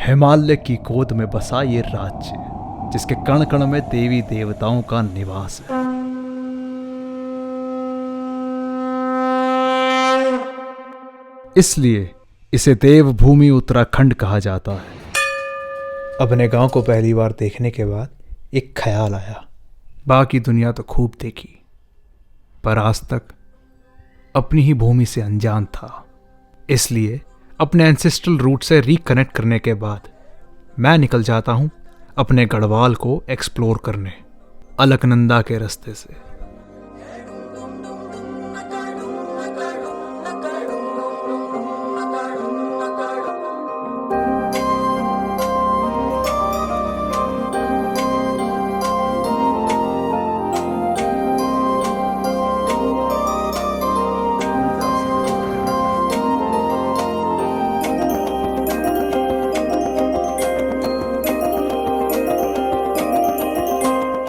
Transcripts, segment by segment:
हिमालय की गोद में बसा ये राज्य, जिसके कण कण में देवी देवताओं का निवास है। इसलिए इसे देवभूमि उत्तराखंड कहा जाता है। अपने गांव को पहली बार देखने के बाद एक ख्याल आया, बाकी दुनिया तो खूब देखी, पर आज तक अपनी ही भूमि से अनजान था। इसलिए अपने एंसेस्ट्रल रूट से रिकनेक्ट करने के बाद मैं निकल जाता हूं अपने गढ़वाल को एक्सप्लोर करने, अलकनंदा के रास्ते से।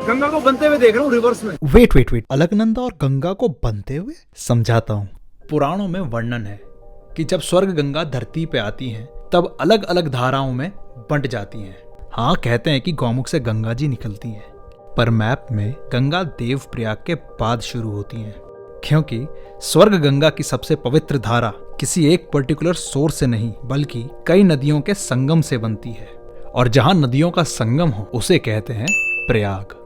गंगा को बनते हुए देख रहा हूँ रिवर्स में। वेट, अलकनंदा और गंगा को बनते हुए समझाता हूँ। पुराणों में वर्णन है कि जब स्वर्ग गंगा धरती पे आती हैं, तब अलग अलग धाराओं में बंट जाती हैं। हाँ, कहते हैं कि गौमुख से गंगा जी निकलती हैं, पर मैप में गंगा देवप्रयाग के बाद शुरू होती हैं, क्योंकि स्वर्ग गंगा की सबसे पवित्र धारा किसी एक पर्टिकुलर सोर्स से नहीं, बल्कि कई नदियों के संगम से बनती है, और जहां नदियों का संगम हो उसे कहते हैं प्रयाग।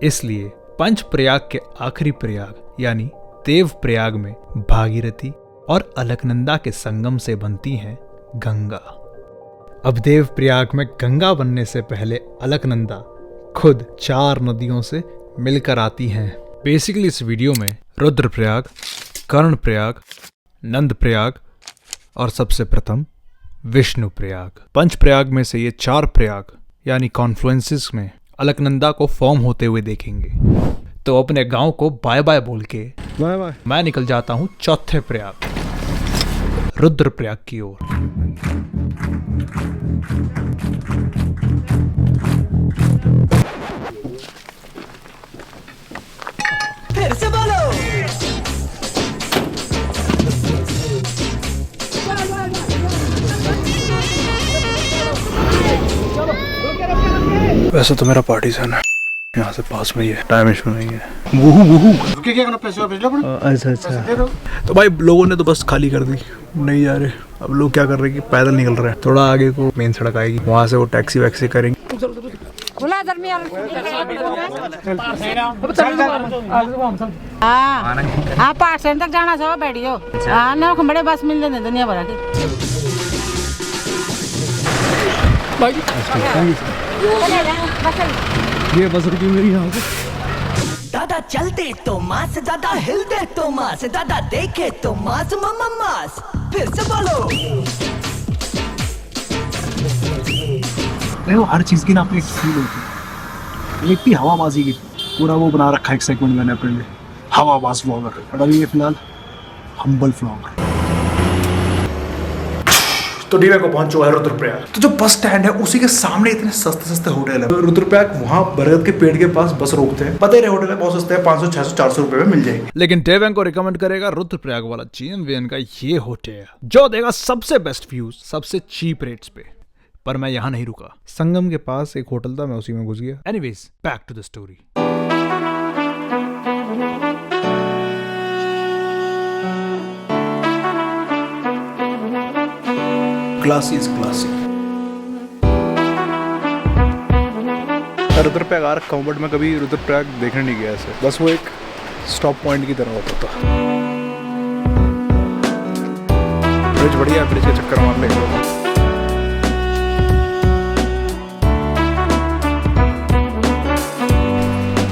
इसलिए पंच प्रयाग के आखिरी प्रयाग यानी देव प्रयाग में भागीरथी और अलकनंदा के संगम से बनती हैं गंगा। अब देव प्रयाग में गंगा बनने से पहले अलकनंदा खुद 4 नदियों से मिलकर आती हैं। बेसिकली इस वीडियो में रुद्रप्रयाग, कर्णप्रयाग, नंदप्रयाग और सबसे प्रथम विष्णुप्रयाग। पंच प्रयाग में से ये 4 प्रयाग यानी कॉन्फ्लुएंसेस में अलकनंदा को फॉर्म होते हुए देखेंगे। तो अपने गांव को बाय बाय बोल के मैं निकल जाता हूं चौथे प्रयाग, रुद्रप्रयाग की ओर। फिर से बोलो। वैसे तो मेरा पार्टीशन है, यहाँ से पास में ही है, टाइम इशू नहीं है। वूहू रुके क्या करना, पैसे वापस लो अपने। अच्छा। तो भाई लोगों ने तो बस खाली कर दी, नहीं जा रहे। अब लोग क्या कर रहे हैं कि पैदल निकल रहे हैं। थोड़ा आगे को मेन सड़क आएगी, वहाँ से वो टैक्सी वैक्सी करेंगे। हाँ, पार्ट तक जाना सब बैठियो। हाँ ना, बड़े बस मिल जाते दुनिया भर के। ये बस रुकी मेरी यहाँ पे। दादा चलते तो मास, दादा हिलते तो मास, दादा देखे तो मास मम्मा मास। फिर से बोलो। वो हर चीज की ना अपनी एक फील होती है। एक थी हवाबाजी की, पूरा वो बना रखा है एक सेगमेंट मैंने अपने लिए, हवाबाज व्लॉगर। और अभी ये फिलहाल हम्बल व्लॉगर। तो डीवे को पहुंच चुका है रुद्रप्रयाग। तो जो बस स्टैंड है उसी के सामने इतने सस्ते सस्ते होटल है। तो रुद्रप्रयाग वहाँ बरगद के पेड़ के पास बस रोकते हैं। पता ही होटल है बहुत सस्ते हैं, 500, 600, 400 रुपए में मिल जाएंगे। लेकिन डेवेन को रिकमेंड करेगा रुद्रप्रयाग वाला GMVN का ये होटल, जो देगा सबसे बेस्ट व्यूज सबसे चीप रेट्स पे। पर मैं यहाँ नहीं रुका, संगम के पास एक होटल था, मैं उसी में घुस गया। Anyways, back to the story. Classy. Rudraprayag आ रखा हूँ, बट मैं कभी रुद्रप्रयाग देखने नहीं गया ऐसे। बस वो एक स्टॉप पॉइंट की तरह होता था। ब्रिज बढ़िया, ब्रिज के चक्कर मार लेंगे।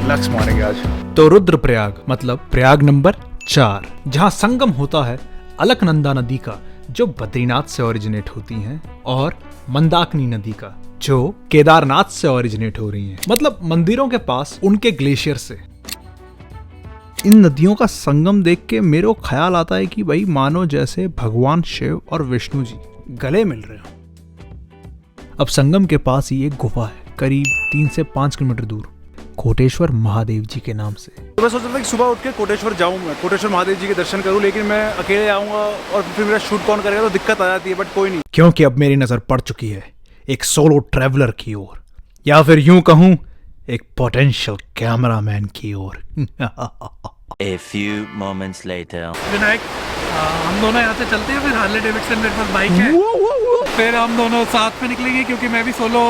रिलैक्स मारेंगे आज। तो रुद्रप्रयाग मतलब प्रयाग नंबर 4, जहाँ संगम होता है अलकनंदा नदी का, जो बद्रीनाथ से ओरिजिनेट होती हैं, और मंदाकिनी नदी का, जो केदारनाथ से ओरिजिनेट हो रही हैं, मतलब मंदिरों के पास उनके ग्लेशियर से। इन नदियों का संगम देख के मेरे को ख्याल आता है कि भाई मानो जैसे भगवान शिव और विष्णु जी गले मिल रहे हो। अब संगम के पास ही एक गुफा है, करीब 3 से 5 किलोमीटर दूर, कोटेश्वर महादेव जी के नाम से। तो मैं सोच रहा था कि सुबह उठ के कोटेश्वर जाऊँ, मैं कोटेश्वर महादेव जी के दर्शन करूँ, लेकिन मैं अकेले आऊँगा और फिर मेरा शूट कौन करेगा तो दिक्कत आ जाती है, बट कोई नहीं। क्योंकि अब मेरी नजर पड़ चुकी है एक सोलो ट्रैवलर की ओर, या फिर यूं कहूं एक पोटेंशियल कैमरामैन की ओर। A few moments later. Vinayak, हम दोनों यहाँ से चलते हैं, फिर हार्ले डेविडसन मेरे पास बाइक है, फिर हम दोनों साथ में निकलेंगे क्योंकि मैं भी सोलो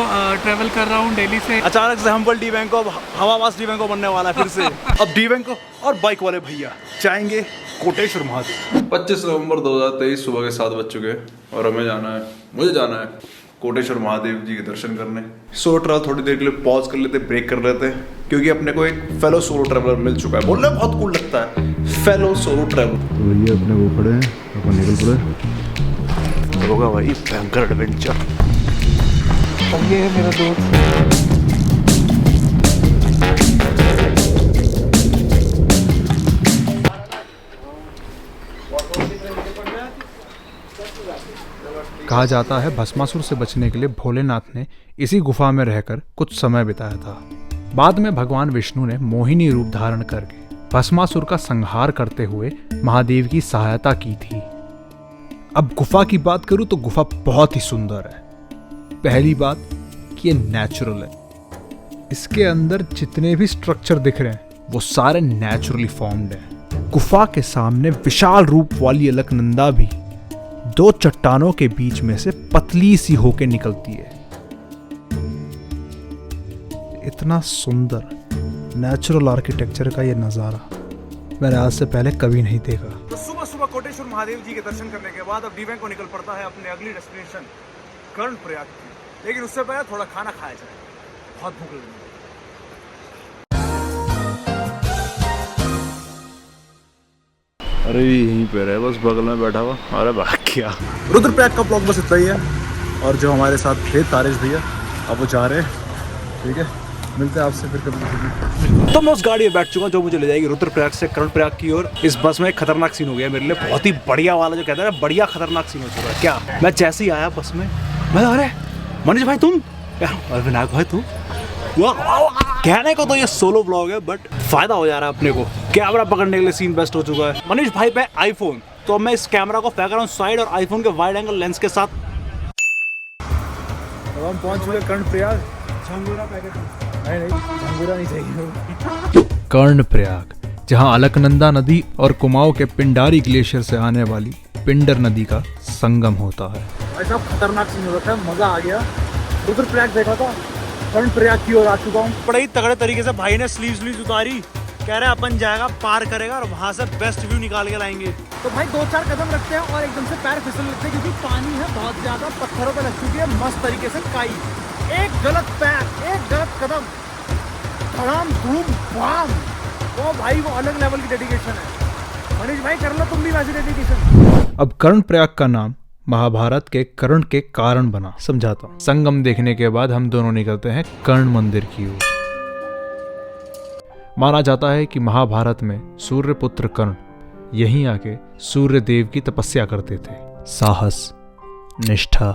ट्रैवल कर रहा हूँ दिल्ली से। अचानक से हमपल डी बैंक हवाबाज डी बैंक बनने वाला है फिर से। अब डी बैंक और बाइक वाले भैया जाएंगे कोटेश्वर महादेव। 25 नवंबर 2023 सुबह के 7 बज चुके हैं और मुझे जाना है कोटेश्वर महादेव जी के दर्शन करने। सोलो ट्रैवल थोड़ी देर के लिए पॉज कर लेते, ब्रेक कर लेते हैं, क्योंकि अपने को एक फेलो सोलो ट्रैवलर मिल चुका है। बोलना बहुत कूल लगता है, फेलो सोलो ट्रैवलर। तो भैया अपने वो खड़े हैं, अपन निकल पड़े। होगा भाई भयंकर एडवेंचर। अब ये है मेरा दोस्त। कहा जाता है भस्मासुर से बचने के लिए भोलेनाथ ने इसी गुफा में रहकर कुछ समय बिताया था। बाद में भगवान विष्णु ने मोहिनी रूप धारण करके भस्मासुर का संहार करते हुए महादेव की सहायता की थी। अब गुफा की बात करूं तो गुफा बहुत ही सुंदर है। पहली बात कि ये नेचुरल है। इसके अंदर जितने भी स्ट्रक्चर दिख रहे हैं वो सारे नेचुरली फॉर्म्ड हैं। गुफा के सामने विशाल रूप वाली अलकनंदा भी 2 चट्टानों के बीच में से पतली सी होके निकलती है। इतना सुंदर नेचुरल आर्किटेक्चर का ये नज़ारा मैंने आज से पहले कभी नहीं देखा। तो सुबह सुबह कोटेश्वर महादेव जी के दर्शन करने के बाद अब डी बैंक को निकल पड़ता है अपने अगली डेस्टिनेशन कर्णप्रयाग की। लेकिन उससे पहले थोड़ा खाना खाया जाए, बहुत भूख लगी है। अरे यहीं पे रहे, बस बगल में बैठा हुआ। अरे भाग गया। रुद्रप्रयाग का ब्लॉग बस इतना ही है, और जो हमारे साथ थे तारिश भैया अब वो जा रहे हैं। ठीक है, मिलते हैं आपसे फिर कभी। तो मैं उस गाड़ी में बैठ चुका जो मुझे ले जाएगी रुद्रप्रयाग से कर्णप्रयाग की ओर। इस बस में एक खतरनाक सीन हो गया मेरे लिए, बहुत ही बढ़िया वाला, जो कहते हैं बढ़िया खतरनाक सीन हो चुका है। क्या मैं जैसे ही आया बस में, मैं अरे मनीष भाई तुम, अरे विनायक भाई तुम। कहने को तो ये सोलो ब्लॉग है बट फायदा हो जा रहा है अपने को। कैमरा पकड़ने के लिए सीन बेस्ट हो चुका है। मनीष भाई पे आईफोन, तो मैं इस कैमरा को फेंक रहा हूँ साइड और आईफोन के वाइड एंगल लेंस के साथ। अब हम पहुंच चुके कर्णप्रयाग। झंगोरा पैकेट नहीं, झंगोरा नहीं चाहिए। कर्णप्रयाग, जहां अलकनंदा नदी और कुमाऊं के पिंडारी ग्लेशियर से आने वाली पिंडर नदी का संगम होता है। ऐसा खतरनाक सीन हो रहा था, मजा आ गया। रुद्रप्रयाग देखा था, कर्णप्रयाग की ओर आ चुका हूँ। बड़े ही तगड़े तरीके से भाई ने स्लीव्स उतारी, कह रहे अपन जाएगा पार करेगा और वहाँ से बेस्ट व्यू निकाल के लाएंगे। तो भाई 2-4 कदम रखते हैं और एकदम से पैर फिसल लगते हैं, क्योंकि पानी है बहुत ज्यादा, पत्थरों पे लग चुकी है मस्त तरीके से काई। एक गलत पैर, एक गलत कदम, धड़ाम धूम बाम, वो भाई वो अलग लेवल की डेडिकेशन है। मनीष भाई कर लो तुम भी वैसी डेडिकेशन। अब कर्णप्रयाग का नाम महाभारत के कर्ण के कारण बना, समझाता हूँ। संगम देखने के बाद हम दोनों निकलते हैं कर्ण मंदिर की ओर। माना जाता है कि महाभारत में सूर्यपुत्र कर्ण यहीं आके सूर्य देव की तपस्या करते थे। साहस, निष्ठा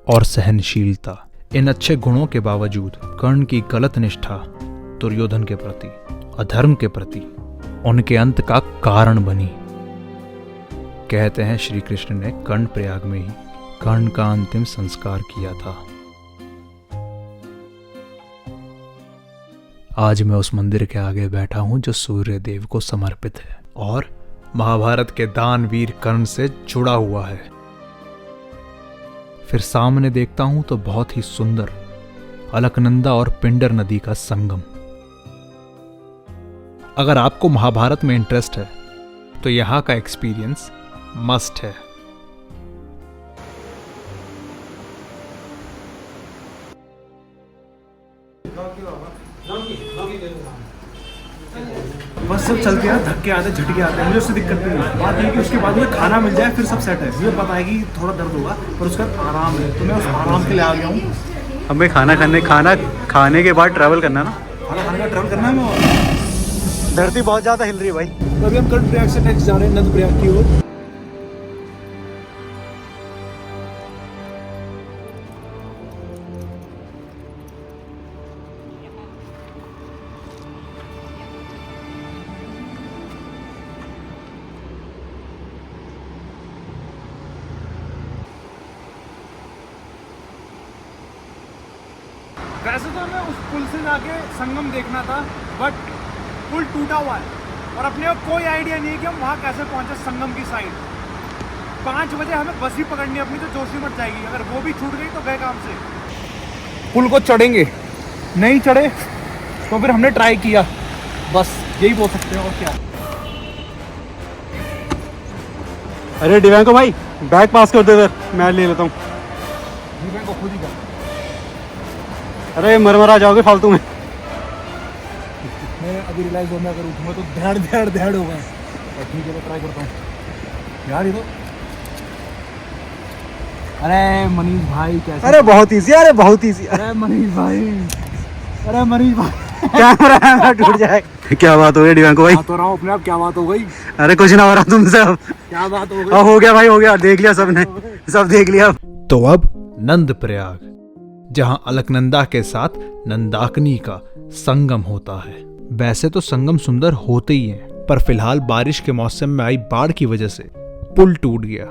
और सहनशीलता, इन अच्छे गुणों के बावजूद कर्ण की गलत निष्ठा दुर्योधन के प्रति, अधर्म के प्रति उनके अंत का कारण बनी। कहते हैं श्री कृष्ण ने कर्णप्रयाग में ही कर्ण का अंतिम संस्कार किया था। आज मैं उस मंदिर के आगे बैठा हूं जो सूर्य देव को समर्पित है और महाभारत के दानवीर कर्ण से जुड़ा हुआ है। फिर सामने देखता हूं तो बहुत ही सुंदर अलकनंदा और पिंडर नदी का संगम। अगर आपको महाभारत में इंटरेस्ट है तो यहां का एक्सपीरियंस मस्ट है। बस सब चलते हैं, धक्के आते झटके आते हैं, मुझे उससे दिक्कत नहीं है। बात है कि उसके बाद में खाना मिल जाए फिर सब सेट है। मुझे पता है कि थोड़ा दर्द होगा पर उसका आराम है, तो मैं उस आराम के लिए आ गया हूँ। हमें खाना खाने के बाद ट्रैवल करना ना, खाना खाने का ट्रैवल करना है। मैं धरती बहुत ज़्यादा हिल रही है भाई। तो अभी हम कर्णप्रयाग से नेक्स्ट जा रहे हैं नंदप्रयाग की ओर। वैसे तो हमें उस पुल से जाके संगम देखना था, बट पुल टूटा हुआ है और अपने को कोई आइडिया नहीं है कि हम वहाँ कैसे पहुँचे संगम की साइड। 5 बजे हमें बस ही पकड़नी है अपनी, तो जोशीमठ जाएगी। अगर वो भी छूट गई तो गए काम से। पुल को चढ़ेंगे, नहीं चढ़े तो फिर हमने ट्राई किया, बस यही बोल सकते हैं और क्या। अरे दिव्यांको भाई बैग पास कर दे, मैं ले लेता हूँ। दिव्यांको खुद ही कर। अरे मरमरा जाओगे फालतू में। मैं अभी रियलाइज हो, मैं अगर उठूँगा तो धड़ होगा। और ठीक है, मैं ट्राई करता हूँ यार। ये तो अरे मनीष भाई कैसे? अरे बहुत इजी, अरे बहुत इजी। अरे मनीष भाई, अरे मनीष भाई कैमरा टूट जाए। क्या बात हो गई दिव्यांको भाई? तो रहा हूँ अपने आप, क्या बात हो गई? अरे कुछ ना हो रहा तुमसे। अब क्या बात हो गई? हो गया भाई, हो गया, देख लिया सबने, सब देख लिया। तो अब नंद प्रयाग, जहां अलकनंदा के साथ नंदाकिनी का संगम होता है। वैसे तो संगम सुंदर होते ही हैं, पर फिलहाल बारिश के मौसम में आई बाढ़ की वजह से पुल टूट गया।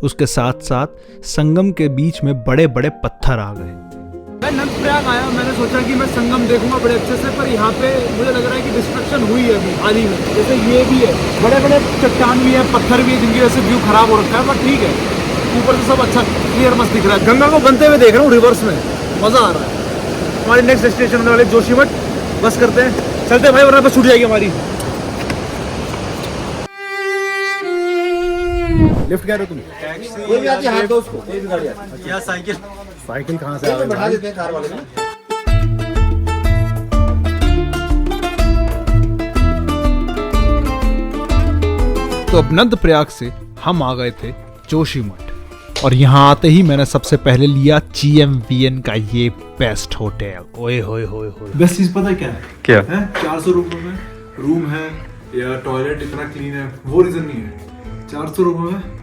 उसके साथ साथ संगम के बीच में बड़े बड़े पत्थर आ गए। मैं नंद प्रयाग आया, मैंने सोचा कि मैं संगम देखूंगा बड़े अच्छे से, पर यहाँ पे मुझे लग रहा है कि डिस्ट्रक्शन हुई है अभी हाल ही में। जैसे ये भी है, बड़े बड़े चट्टान भी है, पत्थर भी है, जिनकी वजह से व्यू खराब हो रखा है, पर ठीक है, ऊपर से सब अच्छा क्लियर मस्त दिख रहा है। गंगा को बनते हुए देख रहा हूँ रिवर्स में, मजा आ रहा है। हमारी नेक्स्ट डेस्टिनेशन होने वाले जोशीमठ, बस करते हैं, चलते हैं भाई, वरना बस छूट जाएगी हमारी। लिफ्ट कह रहे हो तुम? कोई भी आती है, हाथ दो उसको, कोई भी गाड़ी आती है। क्या साइकिल? साइकिल कहाँ से आ गई? बढ़ा देते हैं कार वाले में। तो अब नंद प्रयाग से हम आ गए थे जोशीमठ, और यहाँ आते ही मैंने सबसे पहले लिया GMVN का ये बेस्ट होटल। ओए होए होए होए, बेस्ट चीज पता है क्या है? क्या? 400 रुपए में रूम है या टॉयलेट इतना क्लीन है, वो रीजन नहीं है। 400 रुपए में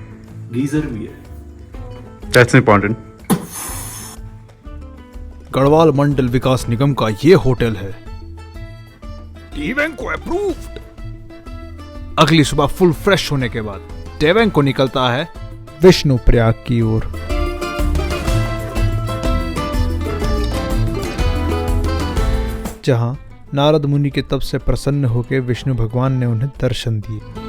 गीजर भी है। That's important. गढ़वाल मंडल विकास निगम का ये होटल है, डेवेंको अप्रूव्ड। अगली सुबह फुल फ्रेश होने के बाद डेवेंको निकलता है विष्णु प्रयाग की ओर। जहां नारद मुनि के तप से प्रसन्न होकर विष्णु भगवान ने उन्हें दर्शन दिए।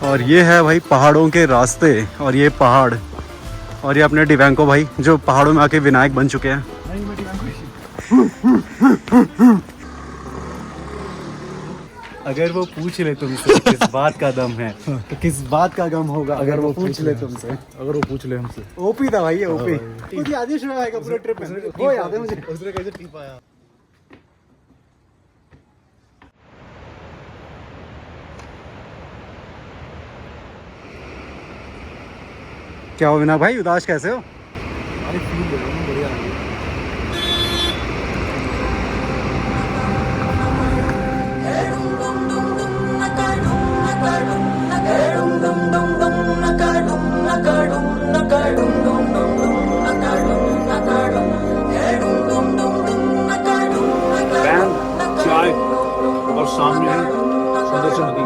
और ये है भाई पहाड़ों के रास्ते, और ये पहाड़, और ये अपने दिव्यांको भाई जो पहाड़ों में आके विनायक बन चुके हैं। अगर वो पूछ ले तुमसे किस बात का दम है, तो किस बात का गम होगा अगर वो पूछ ले तुमसे। अगर वो पूछ ले हमसे। ओपी था भाई, ये ओपी। खुद याद है शुरू आएगा पूरे ट्रिप में, वो याद है मुझे। उसने कैसे टिप आया? क्या हो विनायक भाई, उदास कैसे हो? अरे फील ले रहा हूँ, बढ़िया आ रही है। चाय और सामने है सुंदर नदी।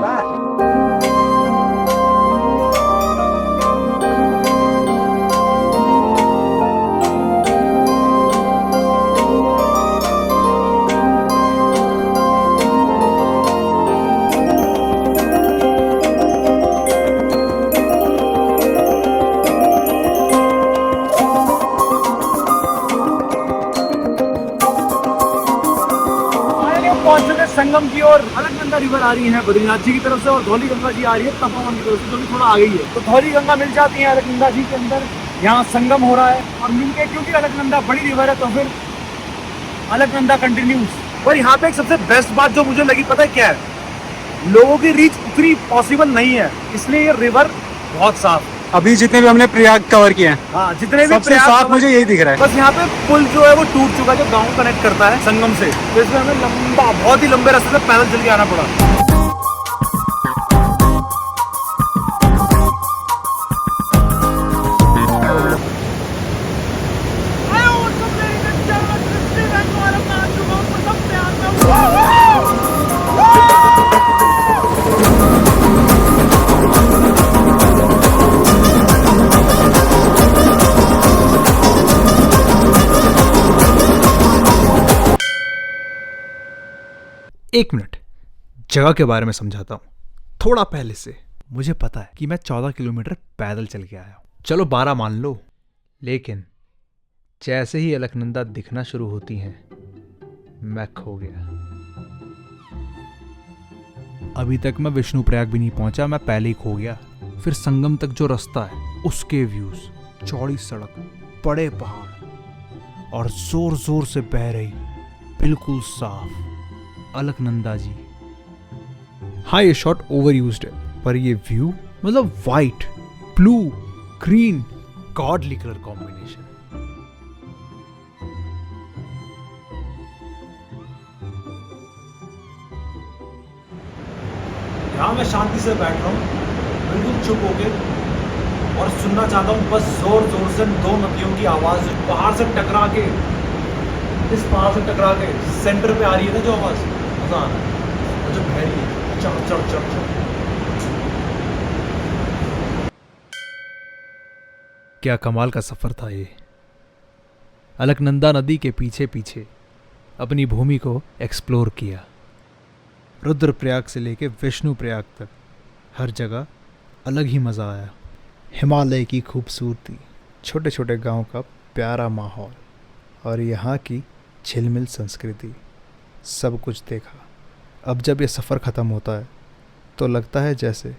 संगम की और अलकनंदा रिवर आ रही है बद्रीनाथ जी की तरफ से, और धौली गंगा जी आ रही है तपोवन की तरफ से, जो भी थोड़ा आ गई है। तो धौली गंगा मिल जाती है अलकनंदा जी के अंदर, यहाँ संगम हो रहा है, और मिलके क्योंकि अलकनंदा बड़ी रिवर है तो फिर अलकनंदा कंटिन्यूज। पर यहाँ पे एक सबसे बेस्ट बात जो मुझे लगी पता है क्या है? लोगों की रीच उतनी पॉसिबल नहीं है, इसलिए ये रिवर बहुत साफ। अभी जितने भी हमने प्रयाग कवर किए हैं, हाँ, जितने भी सबसे साफ मुझे यही दिख रहा है। बस यहाँ पे पुल जो है वो टूट चुका है, जो गांव कनेक्ट करता है संगम से, तो इसमें हमें लंबा, बहुत ही लंबे रास्ते से पैदल चल के आना पड़ा। एक मिनट, जगह के बारे में समझाता हूँ थोड़ा पहले से। मुझे पता है कि मैं 14 किलोमीटर पैदल चल के आया हूँ, चलो 12 मान लो, लेकिन जैसे ही अलकनंदा दिखना शुरू होती हैं मैं खो गया। अभी तक मैं विष्णुप्रयाग भी नहीं पहुंचा, मैं पहले ही खो गया। फिर संगम तक जो रास्ता है उसके व्यूज, चौड़ी सड़क, बड़े पहाड़ और जोर जोर से बह रही बिल्कुल साफ अलकनंदा जी। हाँ ये शॉट ओवर यूज्ड है, पर ये व्यू मतलब white, blue, green, godly colour combination. यहाँ मैं शांति से बैठ रहा हूँ बिल्कुल चुप होके और सुनना चाहता हूँ बस जोर जोर से दो नदियों की आवाज़ पहाड़ से टकरा के, इस पहाड़ से टकरा के सेंटर पे आ रही है ना जो आवाज़, मज़ा आ रहा है। और जो बह रही है चढ़ चढ़ चढ़ चढ़। क्या कमाल का सफर था ये। अलकनंदा नदी के पीछे पीछे अपनी भूमि को एक्सप्लोर किया। रुद्रप्रयाग से लेके विष्णुप्रयाग तक हर जगह अलग ही मज़ा आया। हिमालय की खूबसूरती, छोटे छोटे गांव का प्यारा माहौल और यहाँ की झिलमिल संस्कृति, सब कुछ देखा। अब जब ये सफ़र ख़त्म होता है तो लगता है जैसे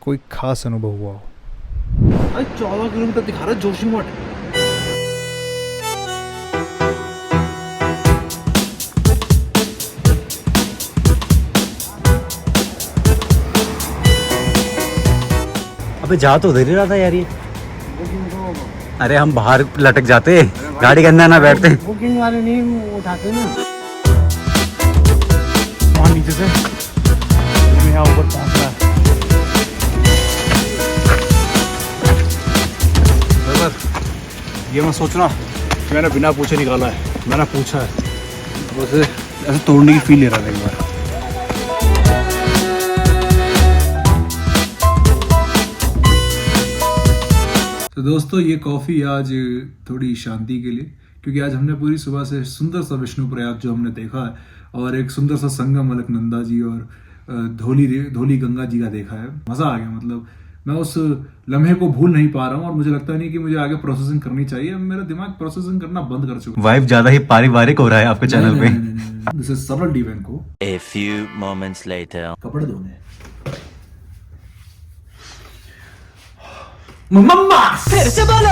कोई खास अनुभव हुआ हो। 14 किलोमीटर दिखा रहा है जोशीमठ। अबे जा तो उधर ही रहा था यार ये। अरे हम बाहर लटक जाते, गाड़ी के अंदर ना बैठते। बुकिंग वाले नहीं उठाते ना। वहाँ नीचे से यहाँ ऊपर पहुँच रहा है। ये मैं सोच रहा कि मैंने बिना पूछे निकाला है, मैंने पूछा है, वैसे ऐसे तोड़ने की फील ले रहा था एक बार। तो दोस्तों ये कॉफ़ी आज थोड़ी शांति के लिए, क्योंकि आज हमने पूरी सुबह से सुंदर सा विष्णुप्रयाग जो हमने देखा है और एक सुंदर सा संगम अलकनंदा जी और धौली गंगा जी का देखा है। मज़ा आ गया, मतलब मैं उस लम्हे को भूल नहीं पा रहा हूँ और मुझे लगता नहीं कि मुझे आगे प्रोसेसिंग करनी चाहिए। मेरा दिमाग प्रोसेसिंग करना बंद कर चुका है। वाइब ज्यादा ही पारिवारिक हो रहा है आपके चैनल पे। दिस इज सरल डिवेंको। A few moments later. कपड़े धोने। मम्मा फिर से बोलो